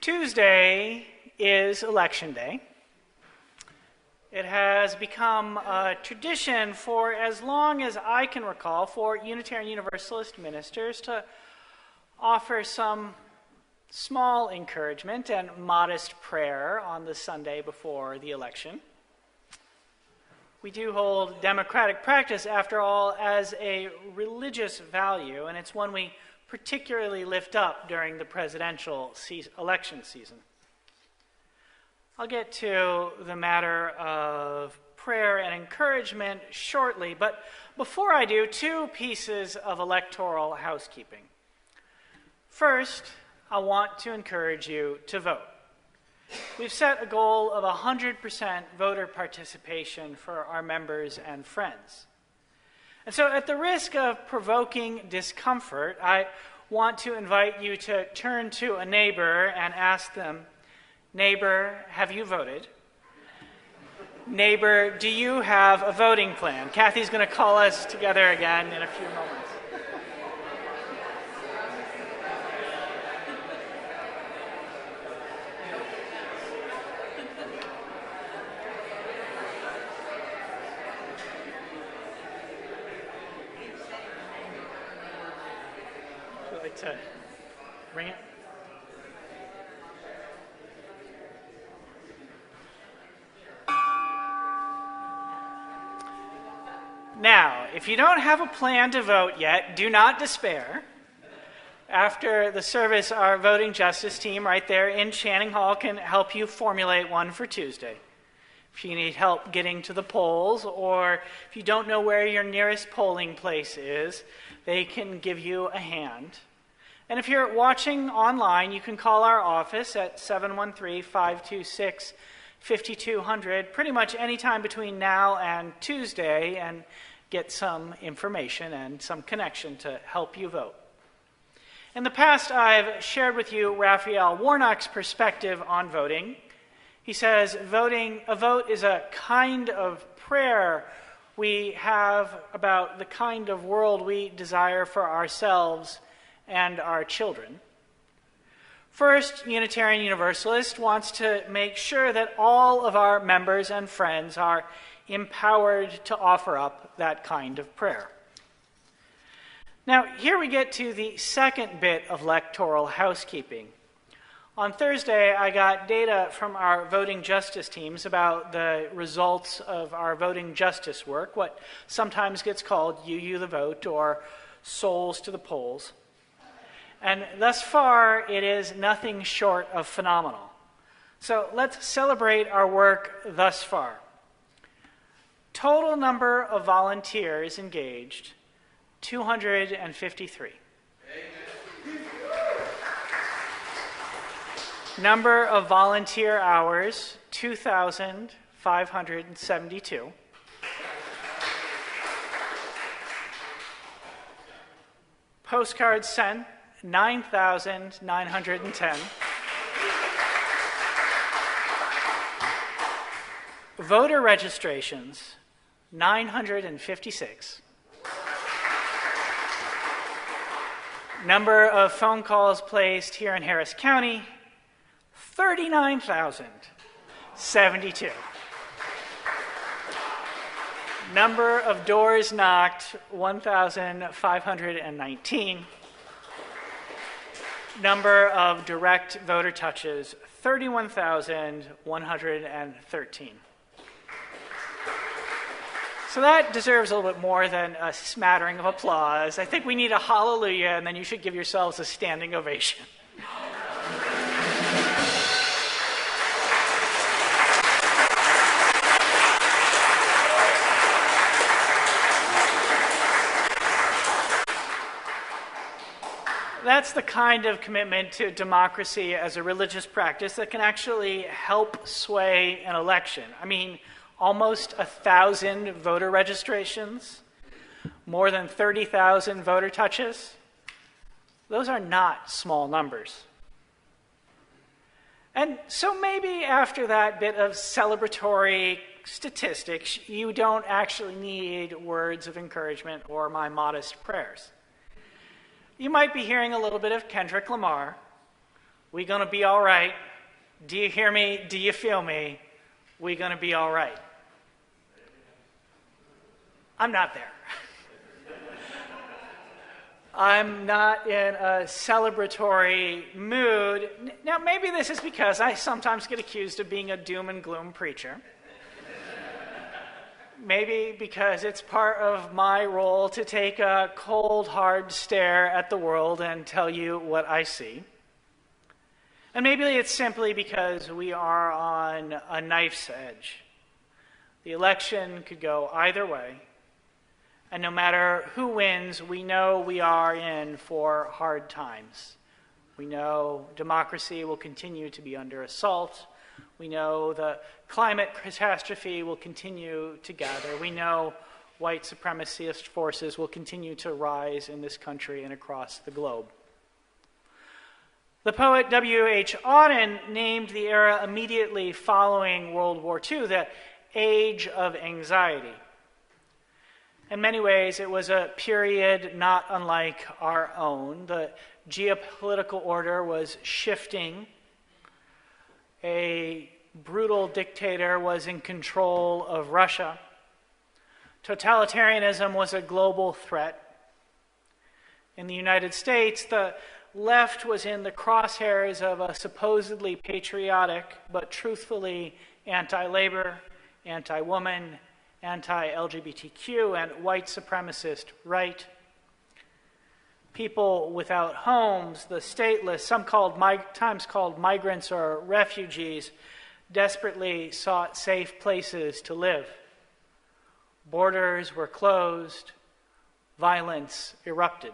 Tuesday is Election Day. It has become a tradition for as long as I can recall for Unitarian Universalist ministers to offer some small encouragement and modest prayer on the Sunday before the election. We do hold democratic practice, after all, as a religious value, and it's one we particularly lift up during the presidential election season. I'll get to the matter of prayer and encouragement shortly, but before I do, two pieces of electoral housekeeping. First, I want to encourage you to vote. We've set a goal of 100% voter participation for our members and friends. And so at the risk of provoking discomfort, I want to invite you to turn to a neighbor and ask them, "Neighbor, have you voted?" "Neighbor, do you have a voting plan?" Kathy's going to call us together again in a few moments. To bring it. Now, if you don't have a plan to vote yet, do not despair. After the service, our voting justice team right there in Channing Hall can help you formulate one for Tuesday. If you need help getting to the polls, or if you don't know where your nearest polling place is, they can give you a hand. And if you're watching online, you can call our office at 713-526-5200 pretty much any time between now and Tuesday and get some information and some connection to help you vote. In the past, I've shared with you Raphael Warnock's perspective on voting. He says a vote is a kind of prayer we have about the kind of world we desire for ourselves and our children. First, Unitarian Universalist wants to make sure that all of our members and friends are empowered to offer up that kind of prayer. Now, here we get to the second bit of electoral housekeeping. On Thursday, I got data from our voting justice teams about the results of our voting justice work, what sometimes gets called UU the Vote or Souls to the Polls. And thus far, it is nothing short of phenomenal. So let's celebrate our work thus far. Total number of volunteers engaged, 253. Amen. Number of volunteer hours, 2,572. Postcards sent, 9,910. Voter registrations, 956. Number of phone calls placed here in Harris County, 39,072. Number of doors knocked, 1,519. Number of direct voter touches, 31,113. So that deserves a little bit more than a smattering of applause. I think we need a hallelujah, and then you should give yourselves a standing ovation. That's the kind of commitment to democracy as a religious practice that can actually help sway an election. I mean, almost 1,000 voter registrations, more than 30,000 voter touches. Those are not small numbers. And so maybe after that bit of celebratory statistics, you don't actually need words of encouragement or my modest prayers. You might be hearing a little bit of Kendrick Lamar, We gonna be all right. Do you hear me? Do you feel me? We gonna be all right. I'm not there. I'm not in a celebratory mood. Now, maybe this is because I sometimes get accused of being a doom and gloom preacher. Maybe because it's part of my role to take a cold, hard stare at the world and tell you what I see. And maybe it's simply because we are on a knife's edge. The election could go either way. And no matter who wins, we know we are in for hard times. We know democracy will continue to be under assault. We know the climate catastrophe will continue to gather. We know white supremacist forces will continue to rise in this country and across the globe. The poet W.H. Auden named the era immediately following World War II the Age of Anxiety. In many ways, it was a period not unlike our own. The geopolitical order was shifting. A brutal dictator was in control of Russia. Totalitarianism was a global threat. In the United States, the left was in the crosshairs of a supposedly patriotic but truthfully anti-labor, anti-woman, anti-LGBTQ, and white supremacist right. People without homes, the stateless, sometimes called migrants or refugees, desperately sought safe places to live. Borders were closed. Violence erupted.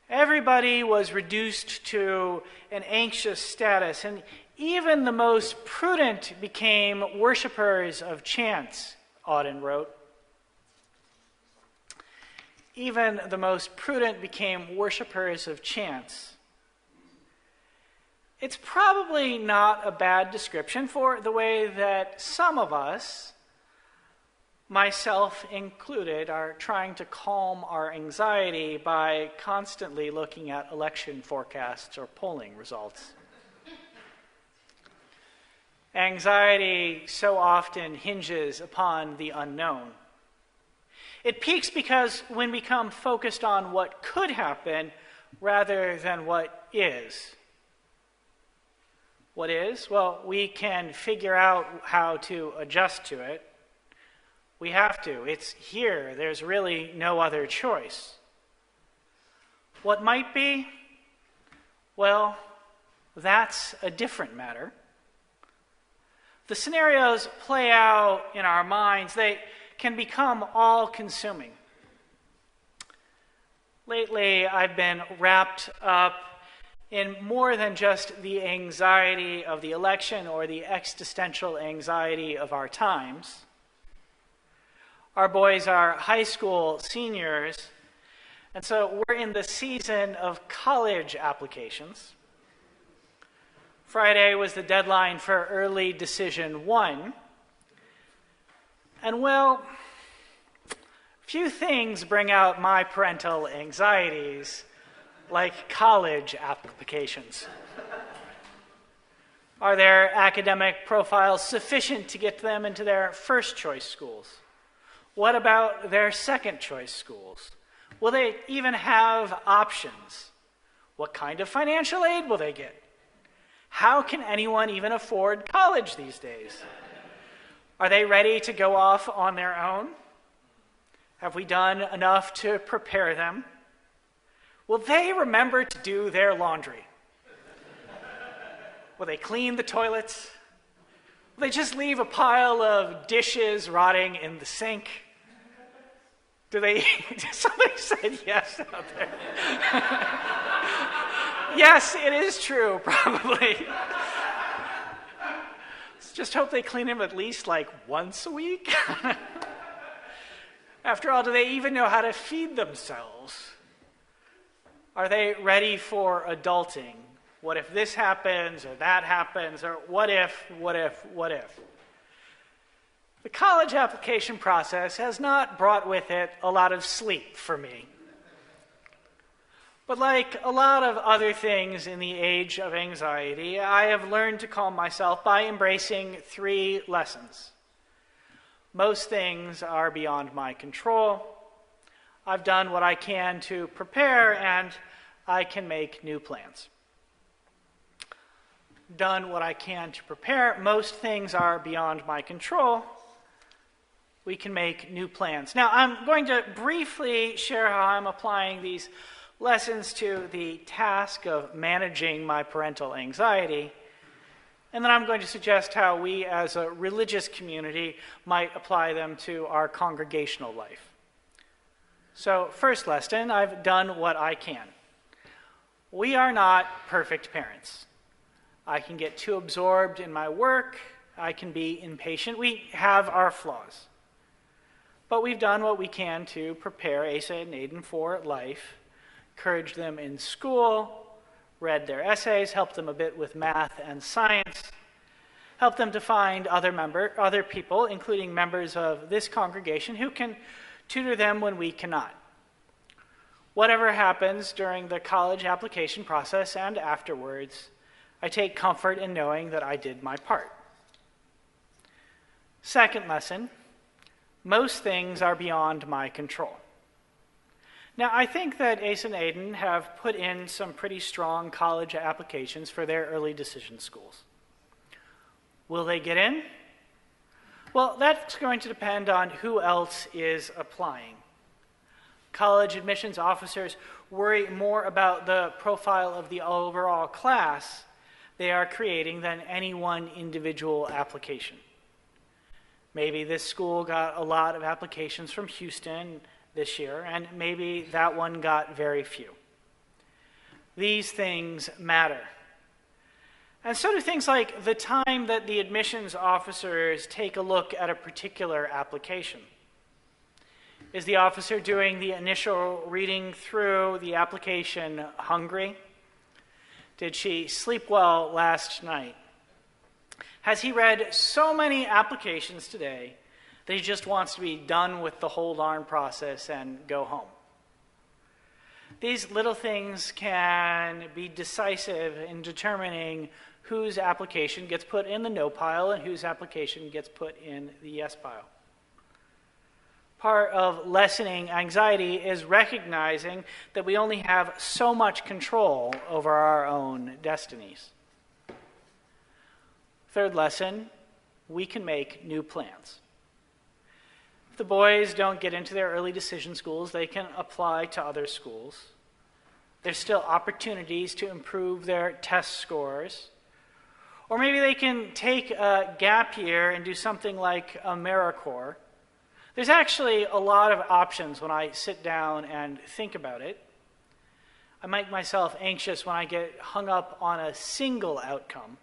Everybody was reduced to an anxious status, and even the most prudent became worshipers of chance, Auden wrote. Even the most prudent became worshipers of chance. It's probably not a bad description for the way that some of us, myself included, are trying to calm our anxiety by constantly looking at election forecasts or polling results. Anxiety so often hinges upon the unknown. It peaks because when we become focused on what could happen rather than what is. What is? Well, we can figure out how to adjust to it. We have to. It's here. There's really no other choice. What might be? Well, that's a different matter. The scenarios play out in our minds. They can become all-consuming. Lately, I've been wrapped up in more than just the anxiety of the election or the existential anxiety of our times. Our boys are high school seniors, and so we're in the season of college applications. Friday was the deadline for early decision 1. And well, few things bring out my parental anxieties like college applications. Are their academic profiles sufficient to get them into their first choice schools? What about their second choice schools? Will they even have options? What kind of financial aid will they get? How can anyone even afford college these days? Are they ready to go off on their own? Have we done enough to prepare them? Will they remember to do their laundry? Will they clean the toilets? Will they just leave a pile of dishes rotting in the sink? Do they? Somebody said yes out there. Yes, it is true, probably. Just hope they clean them at least like once a week. After all, do they even know how to feed themselves? Are they ready for adulting? What if this happens or that happens? Or what if? The college application process has not brought with it a lot of sleep for me. But like a lot of other things in the age of anxiety, I have learned to calm myself by embracing 3 lessons. Most things are beyond my control. I've done what I can to prepare, and I can make new plans. Done what I can to prepare. Most things are beyond my control. We can make new plans. Now, I'm going to briefly share how I'm applying these lessons to the task of managing my parental anxiety, and then I'm going to suggest how we as a religious community might apply them to our congregational life. So, first lesson, I've done what I can. We are not perfect parents. I can get too absorbed in my work. I can be impatient. We have our flaws. But we've done what we can to prepare Asa and Aiden for life, encouraged them in school, read their essays, helped them a bit with math and science, helped them to find other people, including members of this congregation, who can tutor them when we cannot. Whatever happens during the college application process and afterwards, I take comfort in knowing that I did my part. Second lesson, most things are beyond my control. Now, I think that Ace and Aiden have put in some pretty strong college applications for their early decision schools. Will they get in? Well, that's going to depend on who else is applying. College admissions officers worry more about the profile of the overall class they are creating than any one individual application. Maybe this school got a lot of applications from Houston this year, and maybe that one got very few. These things matter. And so do things like the time that the admissions officers take a look at a particular application. Is the officer doing the initial reading through the application hungry? Did she sleep well last night? Has he read so many applications today that he just wants to be done with the whole darn process and go home? These little things can be decisive in determining whose application gets put in the no pile and whose application gets put in the yes pile. Part of lessening anxiety is recognizing that we only have so much control over our own destinies. Third lesson, we can make new plans. If the boys don't get into their early decision schools, they can apply to other schools. There's still opportunities to improve their test scores. Or maybe they can take a gap year and do something like AmeriCorps. There's actually a lot of options when I sit down and think about it. I make myself anxious when I get hung up on a single outcome.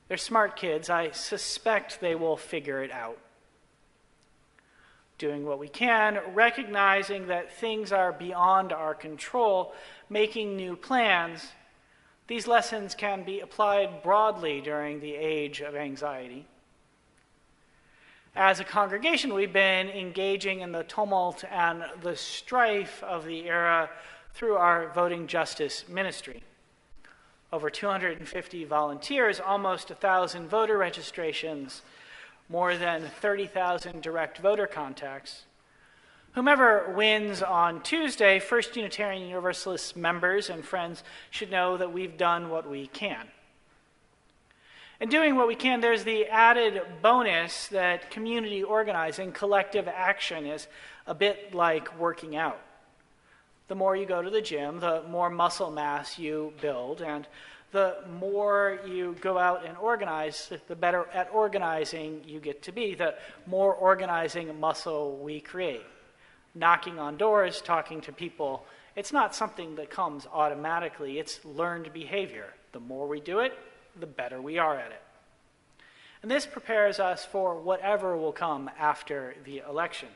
They're smart kids. I suspect they will figure it out. Doing what we can, recognizing that things are beyond our control, making new plans. These lessons can be applied broadly during the age of anxiety. As a congregation, we've been engaging in the tumult and the strife of the era through our voting justice ministry. Over 250 volunteers, almost 1,000 voter registrations, more than 30,000 direct voter contacts. Whomever wins on Tuesday, First Unitarian Universalist members and friends should know that we've done what we can. In doing what we can, there's the added bonus that community organizing, collective action, is a bit like working out. The more you go to the gym, the more muscle mass you build, and the more you go out and organize, the better at organizing you get to be, the more organizing muscle we create. Knocking on doors, talking to people, it's not something that comes automatically, it's learned behavior. The more we do it, the better we are at it. And this prepares us for whatever will come after the election.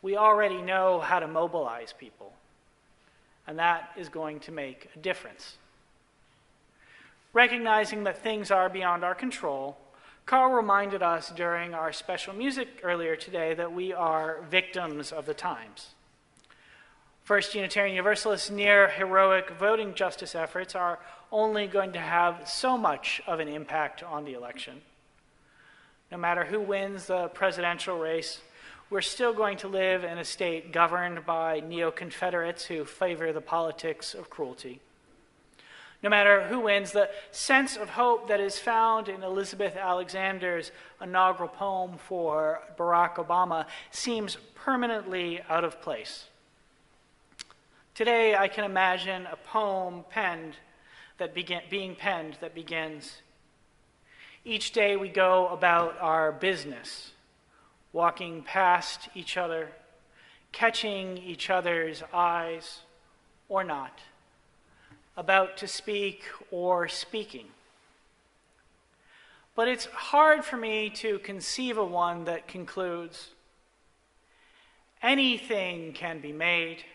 We already know how to mobilize people, and that is going to make a difference. Recognizing that things are beyond our control, Carl reminded us during our special music earlier today that we are victims of the times. First Unitarian Universalist near heroic voting justice efforts are only going to have so much of an impact on the election. No matter who wins the presidential race, we're still going to live in a state governed by neo-Confederates who favor the politics of cruelty. No matter who wins, the sense of hope that is found in Elizabeth Alexander's inaugural poem for Barack Obama seems permanently out of place. Today, I can imagine a poem being penned that begins, "Each day we go about our business, walking past each other, catching each other's eyes or not, about to speak or speaking." But it's hard for me to conceive of one that concludes, "Anything can be made,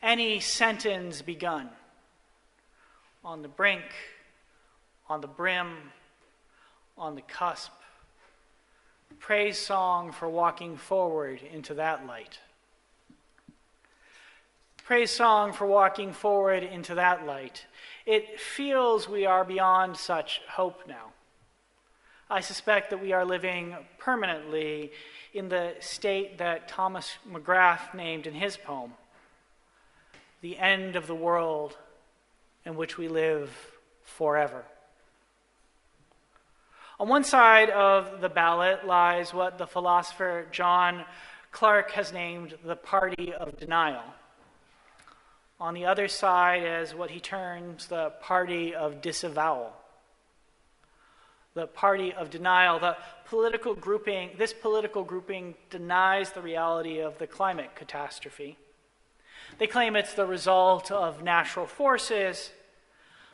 any sentence begun, on the brink, on the brim, on the cusp. Praise song for walking forward into that light." Praise song for walking forward into that light. It feels we are beyond such hope now. I suspect that we are living permanently in the state that Thomas McGrath named in his poem, "The end of the world in which we live forever." On one side of the ballot lies what the philosopher John Clarke has named the party of denial. On the other side is what he terms the party of disavowal. The party of denial, this political grouping denies the reality of the climate catastrophe. They claim it's the result of natural forces.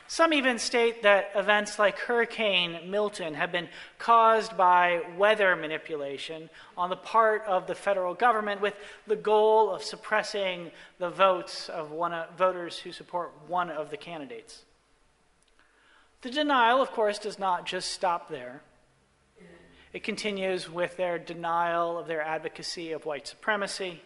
Some even state that events like Hurricane Milton have been caused by weather manipulation on the part of the federal government with the goal of suppressing the votes of voters who support one of the candidates. The denial, of course, does not just stop there. It continues with their denial of their advocacy of white supremacy,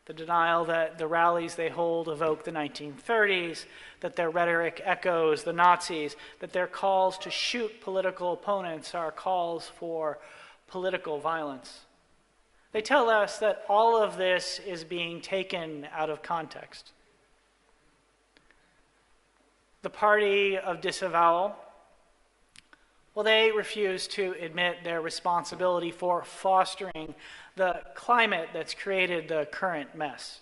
the denial that the rallies they hold evoke the 1930s, that their rhetoric echoes the Nazis, that their calls to shoot political opponents are calls for political violence. They tell us that all of this is being taken out of context. The party of disavowal, well, they refuse to admit their responsibility for fostering the climate that's created the current mess.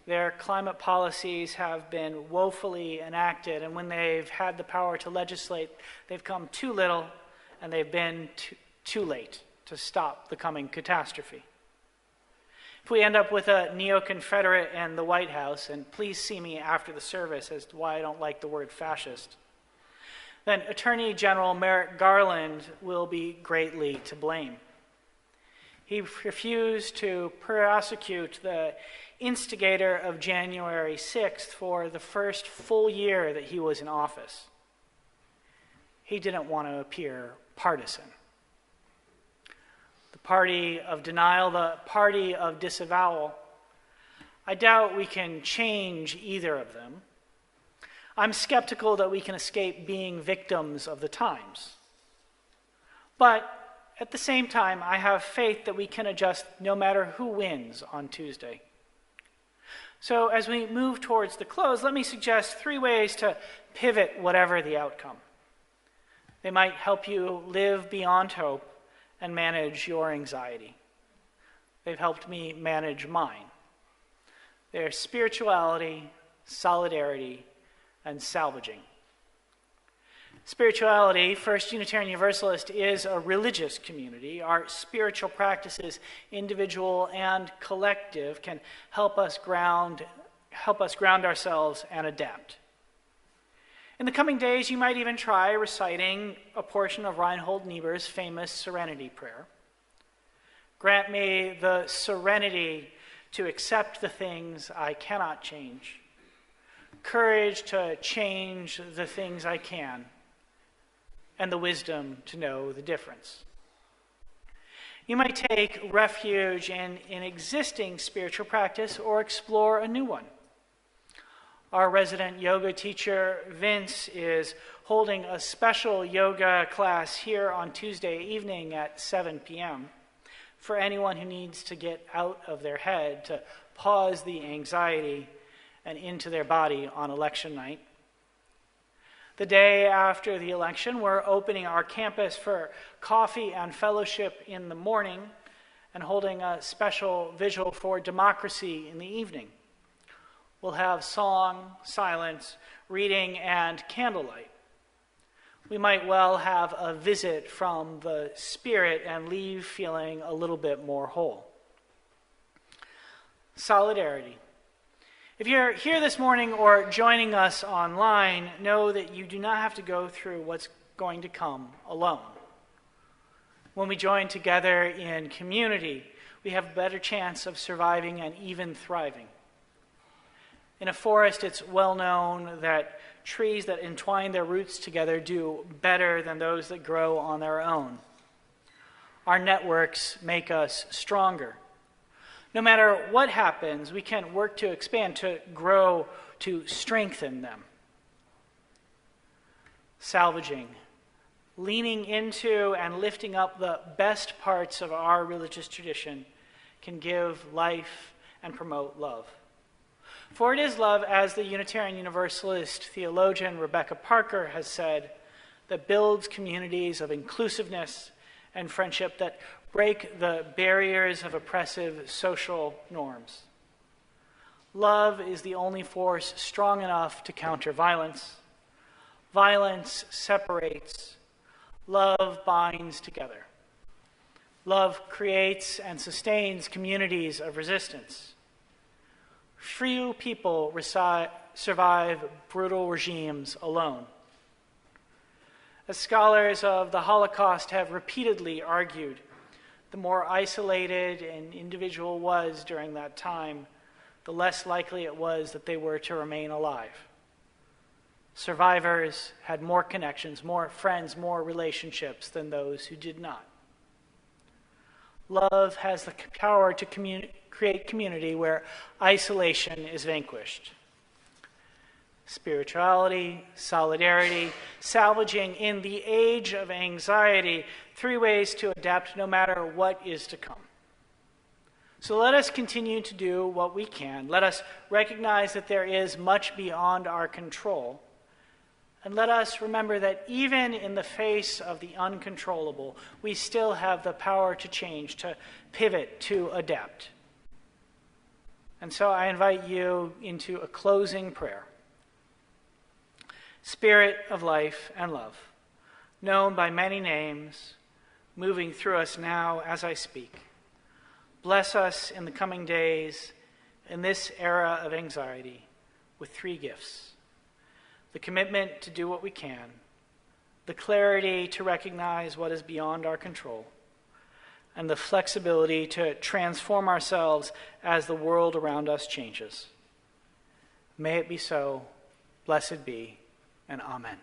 Their climate policies have been woefully enacted, and when they've had the power to legislate, they've come too little and they've been too late to stop the coming catastrophe. If we end up with a neo-Confederate in the White House, and please see me after the service as to why I don't like the word fascist, then Attorney General Merrick Garland will be greatly to blame. He refused to prosecute the instigator of January 6th for the first full year that he was in office. He didn't want to appear partisan. The party of denial, the party of disavowal, I doubt we can change either of them. I'm skeptical that we can escape being victims of the times. But at the same time, I have faith that we can adjust no matter who wins on Tuesday. So as we move towards the close, let me suggest 3 ways to pivot whatever the outcome. They might help you live beyond hope and manage your anxiety. They've helped me manage mine. They're spirituality, solidarity, and salvaging. Spirituality, First Unitarian Universalist, is a religious community. Our spiritual practices, individual and collective, can help us ground ourselves and adapt. In the coming days, you might even try reciting a portion of Reinhold Niebuhr's famous Serenity Prayer. Grant me the serenity to accept the things I cannot change, courage to change the things I can, and the wisdom to know the difference. You might take refuge in an existing spiritual practice or explore a new one. Our resident yoga teacher, Vince, is holding a special yoga class here on Tuesday evening at 7 p.m. for anyone who needs to get out of their head, to pause the anxiety and into their body on election night. The day after the election, we're opening our campus for coffee and fellowship in the morning and holding a special vigil for democracy in the evening. We'll have song, silence, reading, and candlelight. We might well have a visit from the Spirit and leave feeling a little bit more whole. Solidarity. If you're here this morning or joining us online, know that you do not have to go through what's going to come alone. When we join together in community, we have a better chance of surviving and even thriving. In a forest, it's well known that trees that entwine their roots together do better than those that grow on their own. Our networks make us stronger. No matter what happens, we can work to expand, to grow, to strengthen them. Salvaging, leaning into and lifting up the best parts of our religious tradition can give life and promote love. For it is love, as the Unitarian Universalist theologian Rebecca Parker has said, that builds communities of inclusiveness and friendship that break the barriers of oppressive social norms. Love is the only force strong enough to counter violence. Violence separates. Love binds together. Love creates and sustains communities of resistance. Few people survive brutal regimes alone. As scholars of the Holocaust have repeatedly argued, the more isolated an individual was during that time, the less likely it was that they were to remain alive. Survivors had more connections, more friends, more relationships than those who did not. Love has the power to create community where isolation is vanquished. Spirituality, solidarity, salvaging in the age of anxiety, 3 ways to adapt no matter what is to come. So let us continue to do what we can. Let us recognize that there is much beyond our control. And let us remember that even in the face of the uncontrollable, we still have the power to change, to pivot, to adapt. And so I invite you into a closing prayer. Spirit of life and love, known by many names, moving through us now as I speak. Bless us in the coming days, in this era of anxiety, with 3 gifts. The commitment to do what we can, the clarity to recognize what is beyond our control, and the flexibility to transform ourselves as the world around us changes. May it be so. Blessed be, and amen.